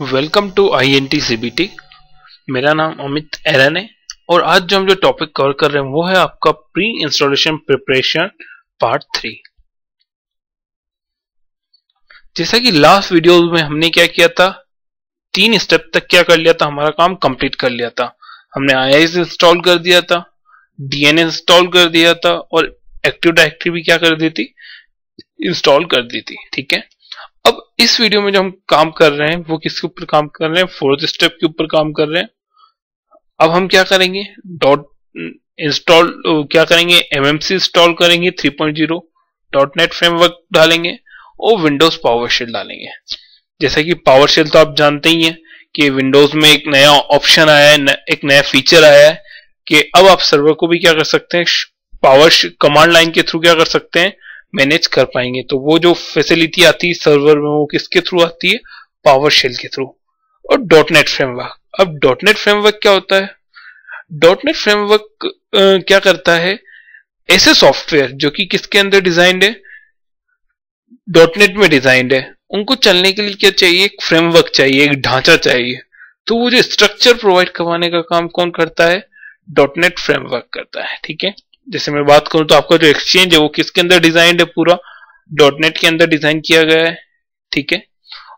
Welcome to INT-CBT। मेरा नाम अमित एरन है और आज जो हम टॉपिक कवर कर रहे हैं वो है आपका प्री इंस्टॉलेशन प्रिपरेशन पार्ट 3। जैसा कि लास्ट वीडियो में हमने क्या किया था, 3 स्टेप तक क्या कर लिया था, हमारा काम कंप्लीट कर लिया था। हमने IIS इंस्टॉल कर दिया था, DNS इंस्टॉल कर दिया था और एक्टिव डायरेक्टरी भी क्या कर दी थी, इंस्टॉल कर दी थी। ठीक है, अब इस वीडियो में जो हम काम कर रहे हैं वो किसके ऊपर काम कर रहे हैं, 4th स्टेप के ऊपर काम कर रहे हैं। अब हम क्या करेंगे, डॉट इंस्टॉल क्या करेंगे, MMC इंस्टॉल करेंगे 3.0, .NET फ्रेमवर्क डालेंगे और विंडोज पावरशेल डालेंगे। जैसा कि पावरशेल तो आप जानते ही हैं कि विंडोज में एक नया ऑप्शन आया है, एक नया फीचर आया है कि अब आप सर्वर को भी क्या कर सकते हैं, पावर कमांड लाइन के थ्रू क्या कर सकते हैं, मैनेज कर पाएंगे। तो वो जो फैसिलिटी आती है सर्वर में वो किसके थ्रू आती है, पावरशेल के थ्रू। और .NET फ्रेमवर्क, अब .NET फ्रेमवर्क क्या होता है, .NET फ्रेमवर्क क्या करता है, ऐसे सॉफ्टवेयर जो कि किसके अंदर डिजाइंड है, .NET में डिजाइंड है, उनको चलने के लिए क्या चाहिए, एक फ्रेमवर्क चाहिए, एक ढांचा चाहिए। तो वो जो स्ट्रक्चर प्रोवाइड करवाने का काम कौन करता है, .NET फ्रेमवर्क करता है। ठीक है, जैसे मैं बात करूं तो आपका जो एक्सचेंज है वो किसके अंदर डिजाइंड है, पूरा .NET के अंदर डिजाइन किया गया है। ठीक है,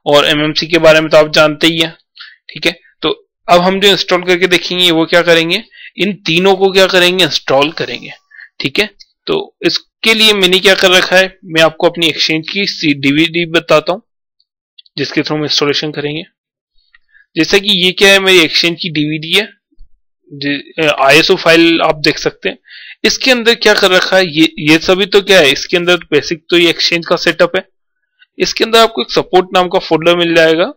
और MMC के बारे में तो आप जानते ही हैं। ठीक है, तो अब हम जो इंस्टॉल करके देखेंगे वो क्या करेंगे, इन तीनों को क्या करेंगे, इंस्टॉल करेंगे। ठीक है, तो इसके लिए मैंने क्या कर रखा है, मैं आपको अपनी एक्सचेंज की DVD बताता हूं जिसके थ्रू हम इंस्टॉलेशन करेंगे। जैसा कि ये क्या है, मेरी एक्सचेंज की DVD है, ISO फाइल आप देख सकते हैं। इसके अंदर क्या कर रखा है, ये सभी तो क्या है, इसके अंदर बेसिक तो ये एक्सचेंज का सेटअप है। इसके अंदर आपको एक सपोर्ट नाम का फोल्डर मिल जाएगा,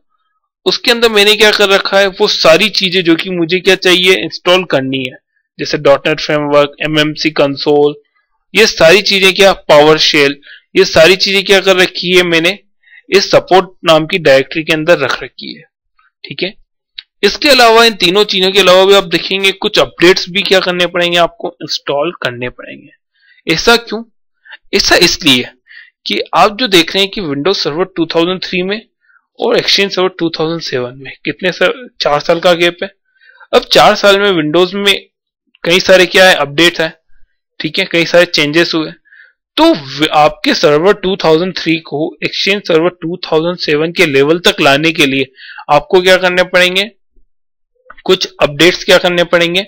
उसके अंदर मैंने क्या कर रखा है, वो सारी चीजें जो कि मुझे क्या चाहिए, इंस्टॉल करनी है, जैसे .NET फ्रेमवर्क, MMC कंसोल, ये सारी चीजें, क्या पावरशेल, ये सारी चीजें क्या कर रखी है मैंने इस सपोर्ट नाम की डायरेक्टरी के अंदर रख रखी है। ठीक है, इसके अलावा इन तीनों चीजों के अलावा भी आप देखेंगे कुछ अपडेट्स भी क्या करने पड़ेंगे, आपको इंस्टॉल करने पड़ेंगे। ऐसा क्यों, ऐसा इसलिए कि आप जो देख रहे हैं कि विंडोज सर्वर 2003 में और एक्सचेंज सर्वर 2007 में कितने 4 साल का गैप है। अब 4 साल में विंडोज में कई सारे क्या है, अपडेट है। ठीक है, कई सारे चेंजेस हुए। तो आपके सर्वर 2003 को एक्सचेंज सर्वर 2007 के लेवल तक लाने के लिए आपको क्या करने पड़ेंगे, कुछ अपडेट्स क्या करने पड़ेंगे,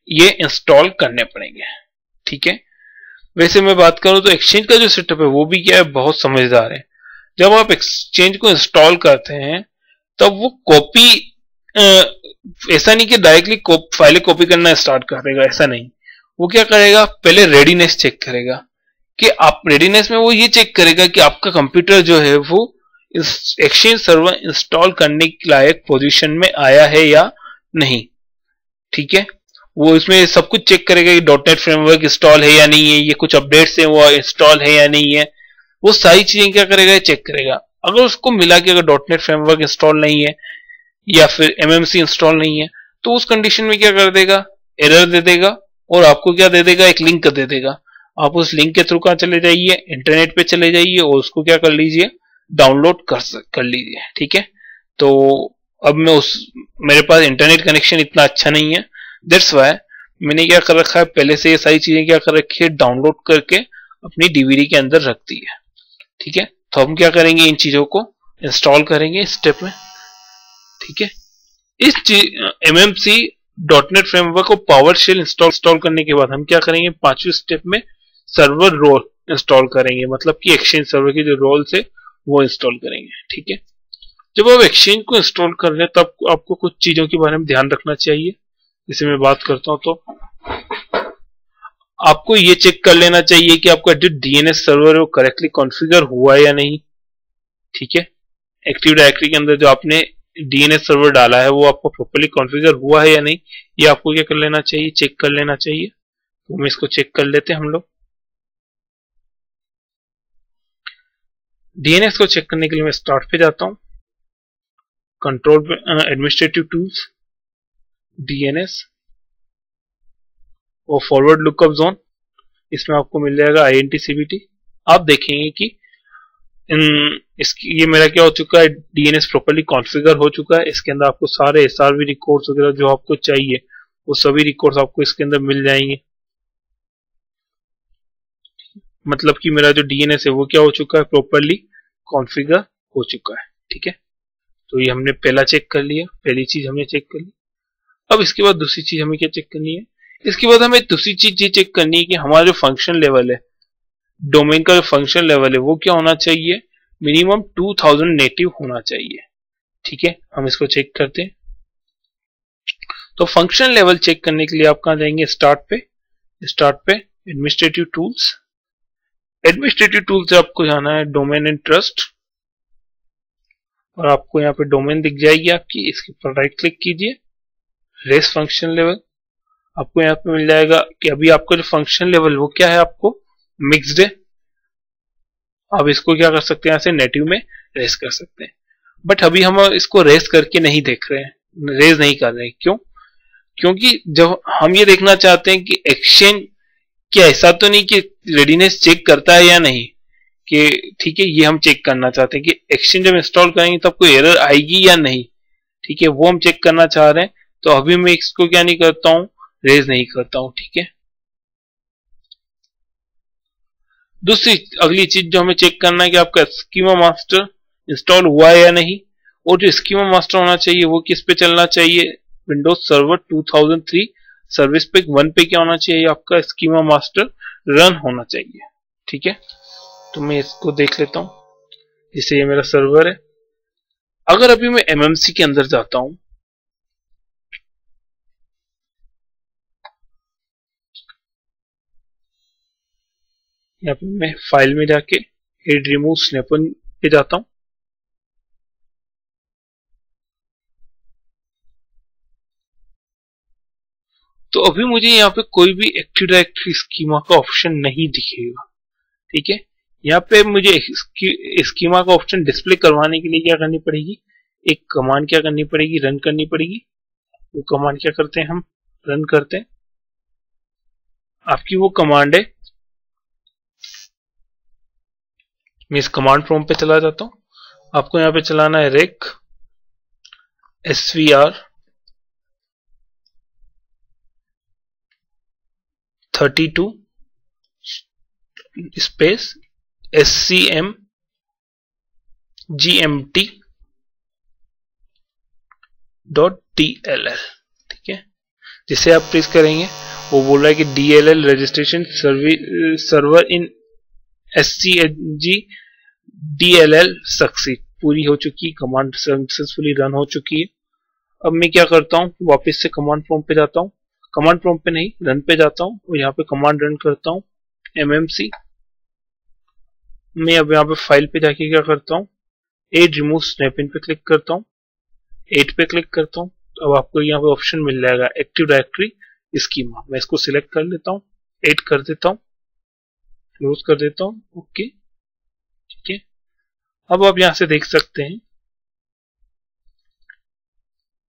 ये इंस्टॉल करने पड़ेंगे। ठीक है, वैसे मैं बात करूं तो एक्सचेंज का जो सेटअप है वो भी क्या है, बहुत समझदार है। जब आप एक्सचेंज को इंस्टॉल करते हैं तब वो कॉपी, ऐसा नहीं कि डायरेक्टली फाइलें कॉपी करना स्टार्ट कर देगा, ऐसा नहीं। वो क्या करेगा, पहले रेडीनेस चेक करेगा कि आप रेडीनेस में वो ये चेक करेगा कि आपका कंप्यूटर जो है वो इस एक्सचेंज सर्वर इंस्टॉल करने के लायक पोजीशन में आया है या नहीं। ठीक है, वो इसमें सब कुछ चेक करेगा कि .NET फ्रेमवर्क इंस्टॉल है या नहीं है, ये कुछ अपडेट्स हैं वो इंस्टॉल है या नहीं है, वो सारी चीजें क्या करेगा, चेक करेगा। अगर उसको मिला कि अगर .NET फ्रेमवर्क इंस्टॉल नहीं है या फिर MMC इंस्टॉल नहीं है, तो उस कंडीशन में क्या कर देगा, एरर दे देगा और आपको क्या दे देगा, एक लिंक दे देगा। आप उस लिंक के थ्रू कहां चले जाइए, इंटरनेट पे चले जाइए और उसको क्या कर लीजिए, डाउनलोड कर लीजिए। ठीक है, तो अब मेरे पास इंटरनेट कनेक्शन इतना अच्छा नहीं है, दैट्स वाई मैंने क्या कर रखा है, पहले से ये सारी चीजें क्या कर रखी है, डाउनलोड करके अपनी DVD के अंदर रख दी है। ठीक है, तो हम क्या करेंगे, इन चीजों को इंस्टॉल करेंगे स्टेप में। ठीक है, इस MMC .NET फ्रेमवर्क को पावरशेल इंस्टॉल करने के बाद हम क्या करेंगे, 5वें स्टेप में सर्वर रोल इंस्टॉल करेंगे, मतलब कि एक्सचेंज सर्वर के जो रोल्स है वो इंस्टॉल करेंगे। ठीक है, जब आप एक्सचेंज को इंस्टॉल कर रहे हैं तब आपको कुछ चीजों के बारे में ध्यान रखना चाहिए। जैसे मैं बात करता हूं तो आपको ये चेक कर लेना चाहिए कि आपका जो DNS सर्वर है वो करेक्टली कॉन्फ़िगर हुआ है या नहीं। ठीक है, एक्टिव डायरेक्टरी के अंदर जो आपने DNS सर्वर डाला है वो आपको प्रॉपर्ली कॉन्फ़िगर हुआ है या नहीं, ये आपको क्या कर लेना चाहिए, चेक कर लेना चाहिए। तो हम इसको चेक कर लेते हैं। हम लोग DNS को चेक करने के लिए मैं स्टार्ट पे जाता हूं, कंट्रोल पे एडमिनिस्ट्रेटिव टूल्स, DNS और फॉरवर्ड लुकअप जोन, इसमें आपको मिल जाएगा INT-CBT। आप देखेंगे कि ये मेरा क्या हो चुका है, डीएनएस प्रॉपर्ली कॉन्फ़िगर हो चुका है। इसके अंदर आपको सारे एसआरवी रिकॉर्ड्स वगैरह जो आपको चाहिए वो सभी रिकॉर्ड्स आपको इसके अंदर मिल जाएंगे। मतलब कि मेरा जो डीएनएस है वो क्या हो चुका है, प्रॉपर्ली कॉन्फ़िगर हो चुका है। ठीक है, तो ये हमने पहला चेक कर लिया, पहली चीज हमने चेक कर ली। अब इसके बाद दूसरी चीज हमें क्या चेक करनी है, इसके बाद हमें दूसरी चीज ये चेक करनी है कि हमारा जो फंक्शन लेवल है, डोमेन का जो फंक्शन लेवल है वो क्या होना चाहिए, मिनिमम 2000 नेटिव होना चाहिए। ठीक है, हम इसको चेक करते हैं। तो फंक्शन लेवल चेक करने के लिए आप कहां जाएंगे, स्टार्ट पे एडमिनिस्ट्रेटिव टूल्स, एडमिनिस्ट्रेटिव टूल से आपको जाना है डोमेन एंड ट्रस्ट, और आपको यहाँ पे डोमेन दिख जाएगी आपकी, इसके ऊपर राइट क्लिक कीजिए, रेस फंक्शन लेवल। आपको यहाँ पे मिल जाएगा कि अभी आपका जो फंक्शन लेवल वो क्या है, आपको मिक्स्ड है। आप इसको क्या कर सकते हैं, यहाँ से नेटिव में रेस कर सकते हैं। बट अभी हम इसको रेस करके नहीं देख रहे हैं, रेस नहीं कर रहे हैं। क्यों? क्योंकि जब हम ये देखना चाहते हैं कि एक्सचेंज क्या ऐसा तो नहीं कि रेडीनेस चेक करता है या नहीं, कि ठीक है, ये हम चेक करना चाहते हैं कि एक्सचेंज जब इंस्टॉल करेंगे तब कोई एरर आएगी या नहीं। ठीक है, वो हम चेक करना चाह रहे हैं। तो अभी मैं इसको क्या नहीं करता हूं, रेज नहीं करता हूं। ठीक है, दूसरी अगली चीज जो हमें चेक करना है कि आपका स्कीमा मास्टर इंस्टॉल हुआ है या नहीं, और जो स्कीमा मास्टर होना चाहिए वो किस पे चलना चाहिए, विंडोज सर्वर 2003 सर्विस पैक 1 पे क्या होना चाहिए, आपका स्कीमा मास्टर रन होना चाहिए। ठीक है, तो मैं इसको देख लेता हूं। जैसे ये मेरा सर्वर है, अगर अभी मैं एमएमसी के अंदर जाता हूं, यहाँ पे मैं फाइल में जाके हेड रिमूव स्नैपन पे जाता हूं, तो अभी मुझे यहाँ पे कोई भी एक्टिव डायरेक्टरी स्कीमा का ऑप्शन नहीं दिखेगा। ठीक है, यहाँ पे मुझे स्कीमा का ऑप्शन डिस्प्ले करवाने के लिए क्या करनी पड़ेगी, एक कमांड क्या करनी पड़ेगी, रन करनी पड़ेगी। वो कमांड क्या करते हैं, हम रन करते हैं। आपकी वो कमांड है, मैं इस कमांड प्रॉम्प्ट पे चला जाता हूं। आपको यहाँ पे चलाना है reg svr 32 space scm gmt .dll। ठीक है, जिसे आप प्रेस करेंगे वो बोल रहा है कि DLL रजिस्ट्रेशन सर्वर इन SCHG DLL सक्सीड, पूरी हो चुकी, कमांड सक्सेसफुली रन हो चुकी है। अब मैं क्या करता हूँ, वापस से कमांड प्रॉम्प्ट पे जाता हूँ, कमांड प्रॉम्प्ट पे नहीं रन पे जाता हूँ, और यहाँ पे कमांड रन करता हूँ MMC। मैं अब यहाँ पे फाइल पे जाके क्या करता हूँ, एड रिमूव स्नैपिन पे क्लिक करता हूँ, 8 पे क्लिक करता हूँ। तो अब आपको यहाँ पे ऑप्शन मिल जाएगा एक्टिव डायरेक्टरी स्कीमा। मैं इसको सिलेक्ट कर लेता हूँ, 8 कर देता हूँ, क्लोज कर देता हूँ, ओके। ठीक है, अब आप यहां से देख सकते हैं,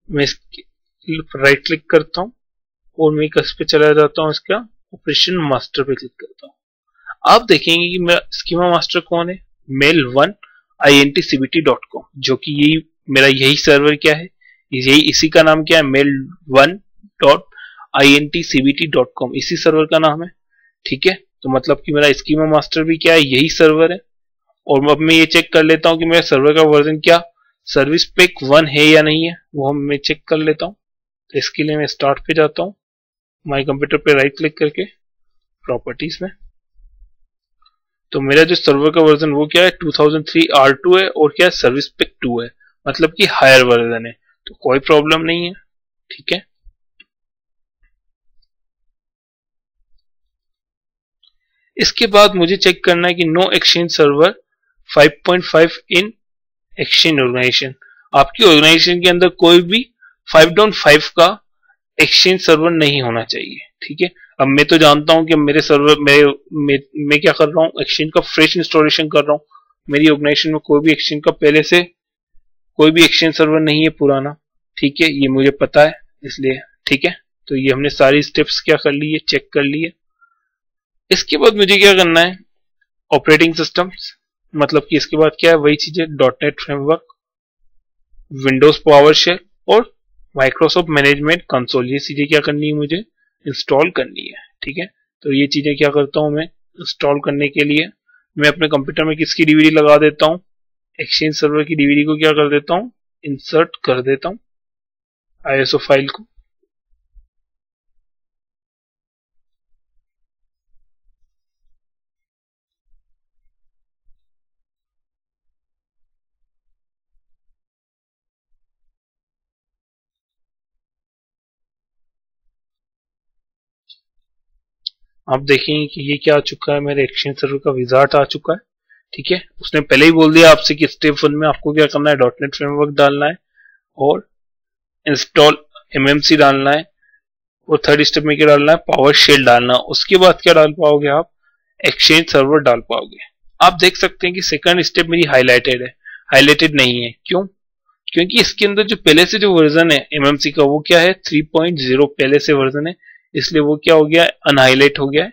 मैं राइट क्लिक करता हूं और मैं कस पे चला जाता हूं, इसका ऑपरेशन मास्टर पे क्लिक करता हूं। आप देखेंगे कि मेरा स्कीमा मास्टर कौन है, mail1intcbt.com, जो कि मेरा यही सर्वर क्या है, इसी का नाम क्या है, mail1.intcbt.com, इसी सर्वर का नाम है। ठीक है, तो मतलब कि मेरा स्कीमा मास्टर भी क्या है, यही सर्वर है। और अब मैं ये चेक कर लेता हूं कि मेरे सर्वर का वर्जन क्या सर्विस पैक 1 है या नहीं है, वो हम मैं चेक कर लेता हूं। तो इसके लिए मैं स्टार्ट पे जाता हूं, माय कंप्यूटर पे राइट क्लिक करके प्रॉपर्टीज में, तो मेरा जो सर्वर का वर्जन वो क्या है 2003 R2 है, और क्या है सर्विस पैक 2 है, मतलब कि हायर वर्जन है, तो कोई प्रॉब्लम नहीं है। ठीक है, इसके बाद मुझे चेक करना है कि no exchange server 5.5 in exchange organisation, आपकी ऑर्गेनाइजेशन के अंदर कोई भी 5.5 का एक्सचेंज सर्वर नहीं होना चाहिए। ठीक है, अब मैं तो जानता हूं कि मेरे सर्वर मैं क्या कर रहा हूं, एक्सचेंज का फ्रेश इंस्टॉलेशन कर रहा हूं। मेरी ऑर्गेनाइजेशन में कोई भी एक्सचेंज का पहले से कोई भी एक्सचेंज सर्वर नहीं है पुराना। ठीक है, ये मुझे पता है, इसलिए ठीक है, तो ये हमने सारी स्टेप्स क्या कर ली है, चेक कर ली है। इसके बाद मुझे क्या करना है, ऑपरेटिंग सिस्टम्स, मतलब कि इसके बाद क्या है, वही चीजें dot net framework, Windows power shell और माइक्रोसॉफ्ट मैनेजमेंट कंसोल, ये चीजें क्या करनी है मुझे, इंस्टॉल करनी है। ठीक है, तो ये चीजें क्या करता हूं मैं, इंस्टॉल करने के लिए मैं अपने कंप्यूटर में किसकी डीवीडी लगा देता हूं, एक्सचेंज सर्वर की डीवीडी को क्या कर देता हूं, इंसर्ट कर देता हूं आईएसओ फाइल को। आप देखेंगे कि ये क्या आ चुका है, मेरे एक्सचेंज सर्वर का विजार्ड आ चुका है। ठीक है, उसने पहले ही बोल दिया आपसे कि स्टेप 1 में आपको क्या करना है, डॉट नेट फ्रेमवर्क डालना है और इंस्टॉल एमएमसी डालना है, और थर्ड स्टेप में क्या डालना है, पावर शेल डालना। उसके बाद क्या डाल पाओगे आप, एक्सचेंज सर्वर डाल पाओगे। आप देख सकते हैं कि सेकंड स्टेप मेरी हाईलाइटेड है, हाईलाइटेड नहीं है, क्यों, क्योंकि इसके अंदर जो पहले से जो वर्जन है एमएमसी का वो क्या है, 3.0 पहले से वर्जन है, इसलिए वो क्या हो गया, अनहाईलाइट हो गया है।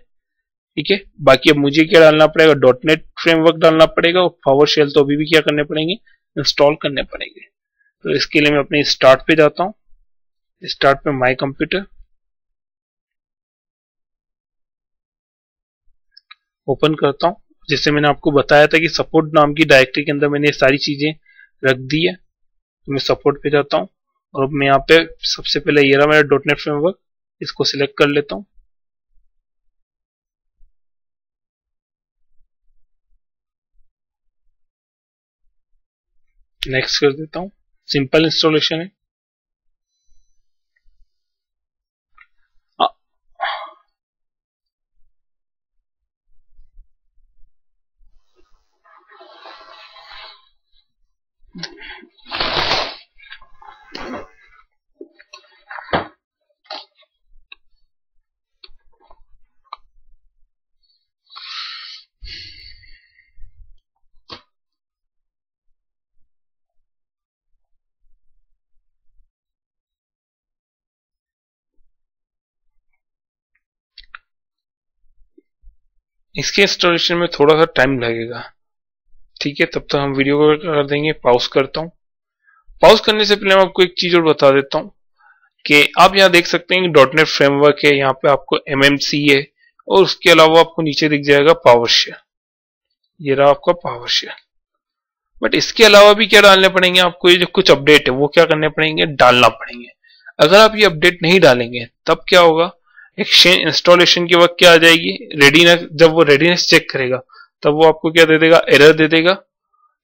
ठीक है, बाकी अब मुझे क्या डालना पड़ेगा, डॉट नेट फ्रेमवर्क डालना पड़ेगा, और पावर शेल तो अभी भी क्या करने पड़ेंगे, इंस्टॉल करने पड़ेंगे। तो इसके लिए मैं अपने स्टार्ट पे जाता हूँ, स्टार्ट पे माई कंप्यूटर ओपन करता हूँ। जैसे मैंने आपको बताया था कि सपोर्ट नाम की डायरेक्टरी के अंदर मैंने ये सारी चीजें रख दी है, तो मैं सपोर्ट पे जाता हूँ और अब मैं यहाँ पे सबसे पहले ये रहा मेरा डॉट नेट फ्रेमवर्क, इसको सिलेक्ट कर लेता हूँ। नेक्स्ट कर देता हूँ, सिंपल इंस्टॉलेशन है। इसके इंस्टॉलेशन में थोड़ा सा टाइम लगेगा। ठीक है, तब तक हम वीडियो को कर देंगे, पॉज करता हूँ। पॉज करने से पहले मैं आपको एक चीज और बता देता हूँ कि आप यहाँ देख सकते हैं कि डॉट नेट फ्रेमवर्क है, यहाँ पे आपको एमएमसी है, और उसके अलावा आपको नीचे दिख जाएगा पावर शेल, ये रहा आपका पावर शेल। बट इसके अलावा भी क्या डालने पड़ेंगे आपको, ये जो कुछ अपडेट है वो क्या करने पड़ेंगे, डालना पड़ेंगे। अगर आप ये अपडेट नहीं डालेंगे तब क्या होगा, एक्सचेंज इंस्टॉलेशन के वक्त क्या आ जाएगी, रेडीनेस, जब वो रेडीनेस चेक करेगा तब वो आपको क्या दे देगा, एरर दे देगा।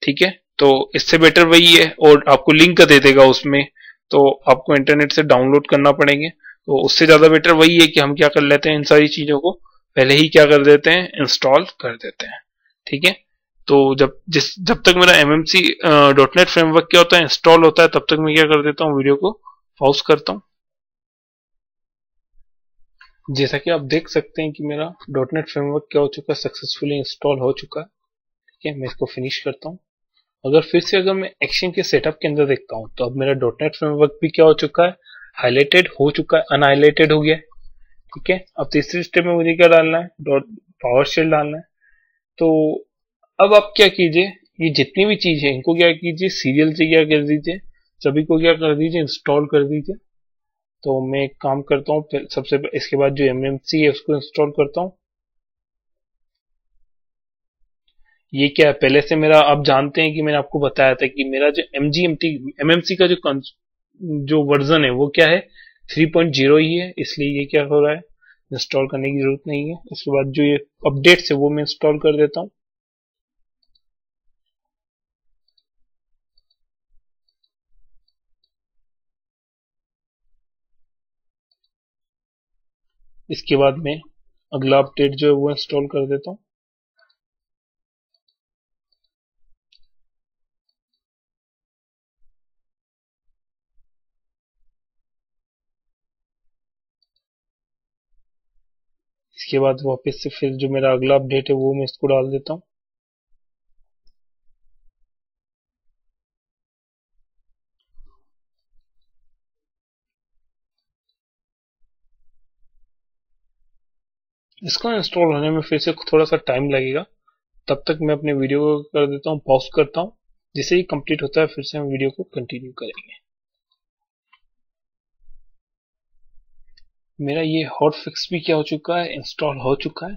ठीक है, तो इससे बेटर वही है, और आपको लिंक दे देगा उसमें, तो आपको इंटरनेट से डाउनलोड करना पड़ेंगे। तो उससे ज्यादा बेटर वही है कि हम क्या कर लेते हैं, इन सारी चीजों को पहले ही क्या कर देते हैं, इंस्टॉल कर देते हैं। ठीक है, तो जब तक मेरा एमएमसी डॉट नेट फ्रेमवर्क क्या होता है, इंस्टॉल होता है, तब तक मैं क्या कर देता हूँ, वीडियो को पॉज करता हूँ। जैसा कि आप देख सकते हैं कि मेरा डॉट नेट फ्रेमवर्क क्या हो चुका है, सक्सेसफुली इंस्टॉल हो चुका है। ठीक है, मैं इसको फिनिश करता हूँ। अगर मैं एक्शन के सेटअप के अंदर देखता हूँ तो अब मेरा डॉट नेट फ्रेमवर्क भी क्या हो चुका है, हाईलाइटेड हो चुका है, अनहाईलाइटेड हो गया है। ठीक है, अब तीसरी स्टेप में मुझे क्या डालना है, डॉट पावर शेल डालना है। तो अब आप क्या कीजिए, ये जितनी भी चीज है इनको क्या कीजिए, सीरियल से क्या कर दीजिए, सभी को क्या कर दीजिए, इंस्टॉल कर दीजिए। तो मैं एक काम करता हूँ, इसके बाद जो एमएमसी है उसको इंस्टॉल करता हूँ। ये क्या है, पहले से मेरा आप जानते हैं कि मैंने आपको बताया था कि मेरा जो एमएमसी का जो वर्जन है वो क्या है, 3.0 ही है, इसलिए ये क्या हो रहा है, इंस्टॉल करने की जरूरत नहीं है। उसके बाद जो ये अपडेट्स है वो मैं इंस्टॉल कर देता हूँ। इसके बाद मैं अगला अपडेट जो है वो इंस्टॉल कर देता हूँ। इसके बाद वापस से फिर जो मेरा अगला अपडेट है वो मैं इसको डाल देता हूँ। इसको इंस्टॉल होने में फिर से थोड़ा सा टाइम लगेगा, तब तक मैं अपने वीडियो को कर देता हूँ, पॉज करता हूँ। जैसे ही कंप्लीट होता है फिर से हम वीडियो को कंटिन्यू करेंगे। मेरा ये हॉट फिक्स भी क्या हो चुका है, इंस्टॉल हो चुका है।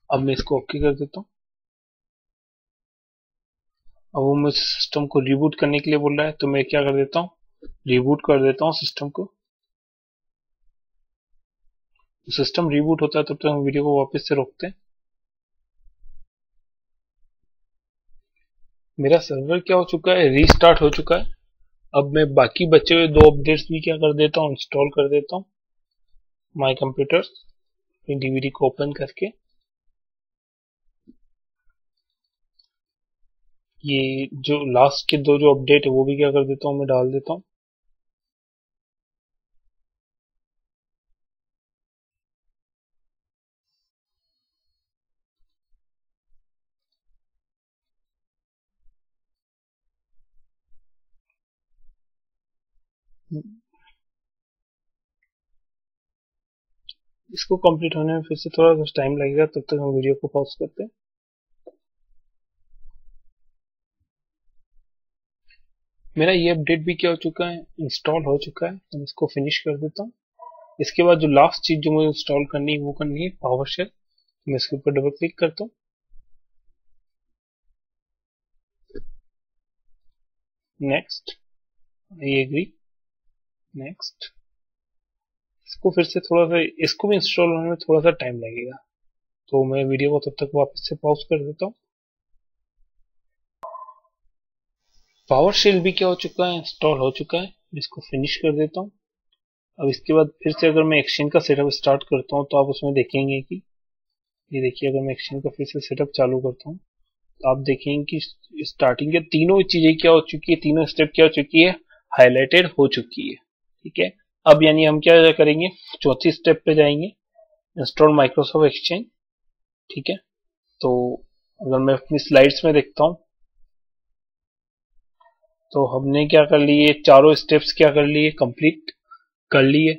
अब मैं इसको ओके कर देता हूँ। अब वो मुझे सिस्टम को रिबूट करने के लिए बोल रहा है, तो मैं क्या कर देता हूँ, रिबूट कर देता हूँ सिस्टम को। सिस्टम रिबूट होता है तब तक हम वीडियो को वापस से रोकते हैं। मेरा सर्वर क्या हो चुका है, रीस्टार्ट हो चुका है। अब मैं बाकी बचे हुए 2 अपडेट्स भी क्या कर देता हूँ, इंस्टॉल कर देता हूँ माई कंप्यूटर डीवीडी को ओपन करके। ये जो लास्ट के 2 जो अपडेट है वो भी क्या कर देता हूँ, मैं डाल देता हूँ। इसको कंप्लीट होने में फिर से थोड़ा सा टाइम लगेगा, तब तक हम वीडियो को पॉज करते हैं। मेरा ये अपडेट भी क्या हो चुका है, इंस्टॉल हो चुका है। मैं इसको फिनिश कर देता हूँ। इसके बाद जो लास्ट चीज जो मुझे इंस्टॉल करनी है वो करनी है पावरशेल। मैं इसके ऊपर डबल क्लिक करता हूँ। Next, I agree, next. इसको फिर से थोड़ा सा, इसको भी इंस्टॉल होने में थोड़ा सा टाइम लगेगा, तो मैं वीडियो को तब तक वापस से पॉज कर देता हूँ। पावरशेल भी क्या हो चुका है, इंस्टॉल हो चुका है। इसको फिनिश कर देता हूँ। अब इसके बाद फिर से अगर मैं एक्सचेंज का सेटअप स्टार्ट करता हूँ तो आप उसमें देखेंगे कि ये देखिए, अगर मैं एक्सचेंज का फिर से सेटअप चालू करता हूँ तो आप देखेंगे कि स्टार्टिंग के तीनों चीजें क्या हो चुकी है, तीनों स्टेप क्या हो चुकी है, हाईलाइटेड हो चुकी है। ठीक है, अब यानी हम क्या करेंगे, चौथी स्टेप पे जाएंगे, इंस्टॉल माइक्रोसॉफ्ट एक्सचेंज। ठीक है, तो अगर मैं अपनी स्लाइड्स में देखता हूँ तो हमने क्या कर लिए, चारों स्टेप्स क्या कर लिए, कंप्लीट कर लिए।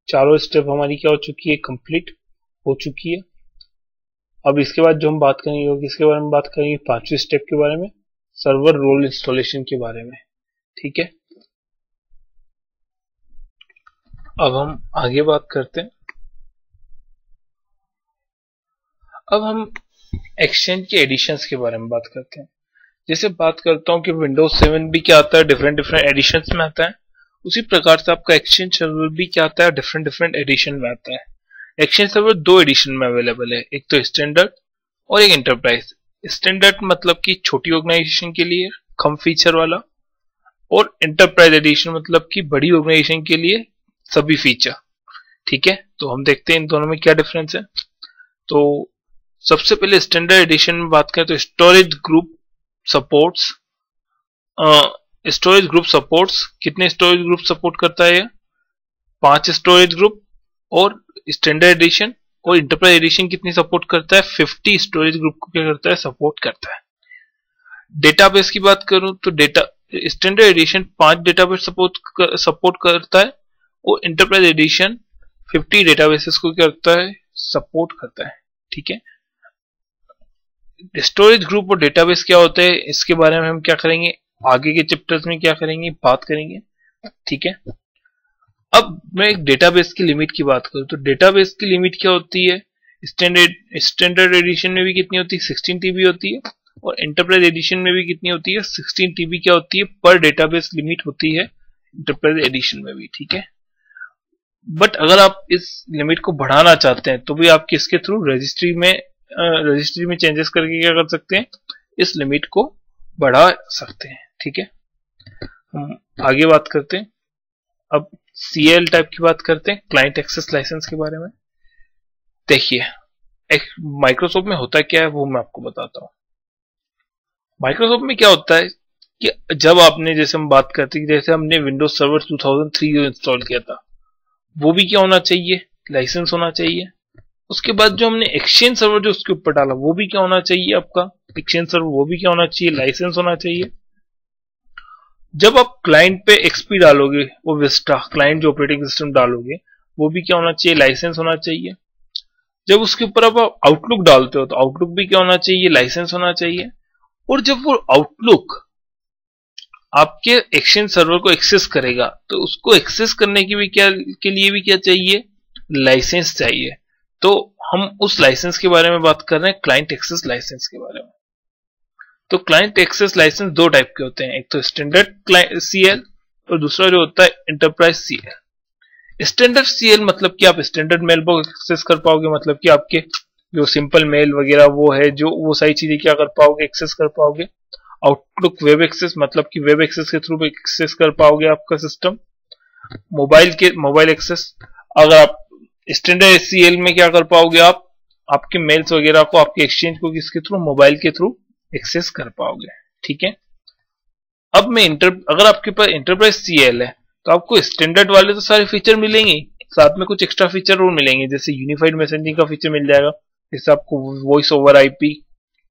चारों स्टेप हमारी क्या हो चुकी है, कंप्लीट हो चुकी है। अब इसके बाद जो हम बात करेंगे वो किसके बारे में बात करेंगे, 5वीं स्टेप के बारे में, सर्वर रोल इंस्टॉलेशन के बारे में। ठीक है, अब हम आगे बात करते हैं। अब हम एक्सचेंज के एडिशंस के बारे में बात करते हैं। जैसे बात करता हूं कि विंडोज 7 भी क्या आता है, डिफरेंट डिफरेंट एडिशंस में आता है। उसी प्रकार से आपका एक्सचेंज सर्वर भी क्या आता है, डिफरेंट डिफरेंट एडिशन में आता है। एक्सचेंज सर्वर 2 एडिशन में अवेलेबल है, एक तो स्टैंडर्ड और एक एंटरप्राइज। स्टैंडर्ड मतलब कि छोटी ऑर्गेनाइजेशन के लिए कम फीचर वाला, और एंटरप्राइज एडिशन मतलब कि बड़ी ऑर्गेनाइजेशन के लिए सभी फीचर। ठीक है, तो हम देखते हैं इन दोनों में क्या डिफरेंस है। तो सबसे पहले स्टैंडर्ड एडिशन में बात करें तो storage group supports, storage group supports, कितने स्टोरेज ग्रुप सपोर्ट करता है, 5 स्टोरेज ग्रुप। और स्टैंडर्ड एडिशन और इंटरप्राइज एडिशन कितनी सपोर्ट करता है, 50 स्टोरेज ग्रुप को क्या करता है, सपोर्ट करता है। डेटाबेस की बात करूं तो data standard addition 5 database support करता है, और इंटरप्राइज एडिशन 50 डेटाबेसेस को क्या करता है, सपोर्ट करता है। ठीक है, स्टोरेज ग्रुप और डेटाबेस क्या होते हैं इसके बारे में हम क्या करेंगे, आगे के चैप्टर्स में क्या करेंगे, बात करेंगे। ठीक है, अब मैं एक डेटाबेस की लिमिट की बात करूं तो डेटाबेस की लिमिट क्या होती है, स्टैंडर्ड एडिशन में भी कितनी होती है, 16 टीबी होती है, और एंटरप्राइज एडिशन में भी कितनी होती है, 16 टीबी क्या होती है, पर डेटाबेस लिमिट होती है एंटरप्राइज एडिशन में भी। ठीक है, बट अगर आप इस लिमिट को बढ़ाना चाहते हैं तो भी आप किसके थ्रू, रजिस्ट्री में चेंजेस करके क्या कर सकते हैं, इस लिमिट को बढ़ा सकते हैं। ठीक है, हम आगे बात करते हैं। अब सीएल टाइप की बात करते हैं, क्लाइंट एक्सेस लाइसेंस के बारे में। देखिए, माइक्रोसॉफ्ट में होता क्या है वो मैं आपको बताता हूँ। माइक्रोसॉफ्ट में क्या होता है कि जब आपने, जैसे हम बात करते हैं, जैसे हमने विंडोज सर्वर 2003 जो इंस्टॉल किया था, वो भी क्या होना चाहिए, लाइसेंस होना चाहिए। उसके बाद जो हमने एक्सचेंज सर्वर जो उसके ऊपर डाला वो भी क्या होना चाहिए, आपका एक्सचेंज सर्वर वो भी क्या होना चाहिए, लाइसेंस होना चाहिए। जब आप क्लाइंट पे एक्सपी डालोगे, वो विस्टा क्लाइंट जो ऑपरेटिंग सिस्टम डालोगे वो भी क्या होना चाहिए, लाइसेंस होना चाहिए। जब उसके ऊपर आप आउटलुक डालते हो तो आउटलुक भी क्या होना चाहिए, लाइसेंस होना चाहिए। और जब वो आउटलुक आपके एक्सचेंज सर्वर को एक्सेस करेगा तो उसको एक्सेस करने की भी के लिए भी क्या चाहिए, लाइसेंस चाहिए। तो हम उस लाइसेंस के बारे में बात कर रहे हैं, क्लाइंट एक्सेस लाइसेंस के बारे में। तो क्लाइंट एक्सेस लाइसेंस दो टाइप के होते हैं, एक तो स्टैंडर्ड सीएल और दूसरा जो होता है एंटरप्राइज सीएल। स्टैंडर्ड सीएल मतलब कि आप स्टैंडर्ड मेल बॉक्स एक्सेस कर पाओगे, मतलब कि आपके जो सिंपल मेल वगैरह वो है, जो वो सारी चीजें क्या कर पाओगे, एक्सेस कर पाओगे। आउटलुक वेब एक्सेस मतलब कि वेब एक्सेस के थ्रू एक्सेस कर पाओगे आपका सिस्टम। मोबाइल एक्सेस, अगर आप स्टैंडर्ड सीएल में क्या कर पाओगे, आप आपके मेल्स वगैरह को, आपके एक्सचेंज को किसके थ्रू, मोबाइल के थ्रू एक्सेस कर पाओगे। ठीक है। अब मैं अगर आपके पास एंटरप्राइज सीएल है तो आपको स्टैंडर्ड वाले तो सारे फीचर मिलेंगे, साथ में कुछ एक्स्ट्रा फीचर और मिलेंगे, जैसे यूनिफाइड मैसेजिंग का फीचर मिल जाएगा, जैसे आपको voice over IP,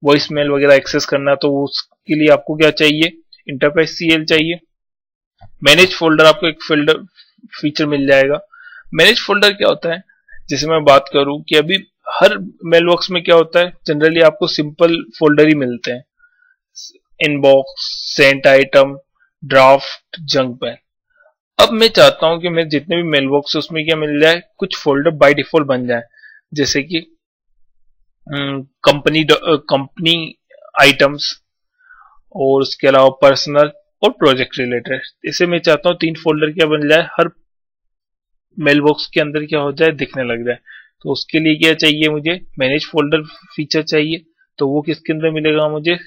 voice mail वगैरह एक्सेस करना, तो उसके लिए आपको क्या चाहिए, एंटरप्राइज सीएल चाहिए। मैनेज फोल्डर, आपको एक फोल्डर फीचर मिल जाएगा। मैनेज फोल्डर क्या होता है, जैसे मैं बात करूं कि अभी हर मेल बॉक्स में क्या होता है, जनरली आपको सिंपल फोल्डर ही मिलते हैं, inbox, sent item, draft, junk mail. अब मैं चाहता हूं कि मैं जितने भी मेल बॉक्स है उसमें क्या मिल जाए, कुछ फोल्डर बाय डिफॉल्ट बन जाए, जैसे कि कंपनी आइटम्स और उसके अलावा पर्सनल और प्रोजेक्ट रिलेटेड। इसे मैं चाहता हूं 3 फोल्डर क्या बन जाए, हर मेल बॉक्स के अंदर क्या हो जाए, दिखने लग जाए। तो उसके लिए क्या चाहिए, मुझे मैनेज फोल्डर फीचर चाहिए। तो वो किसके अंदर मिलेगा, मुझे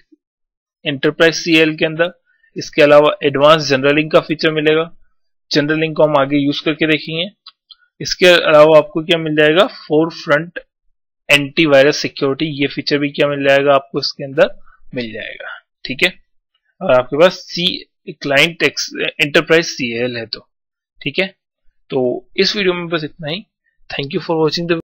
एंटरप्राइज सीएल के अंदर। इसके अलावा एडवांस जनरलिंग का फीचर मिलेगा, जनरलिंग को हम आगे यूज करके देखेंगे। इसके अलावा आपको क्या मिल जाएगा, फोर फ्रंट एंटीवायरस सिक्योरिटी, ये फीचर भी क्या मिल जाएगा आपको इसके अंदर मिल जाएगा। ठीक है, और आपके पास क्लाइंट एंटरप्राइज सीएल है तो ठीक है। तो इस वीडियो में बस इतना ही। Thank you for watching the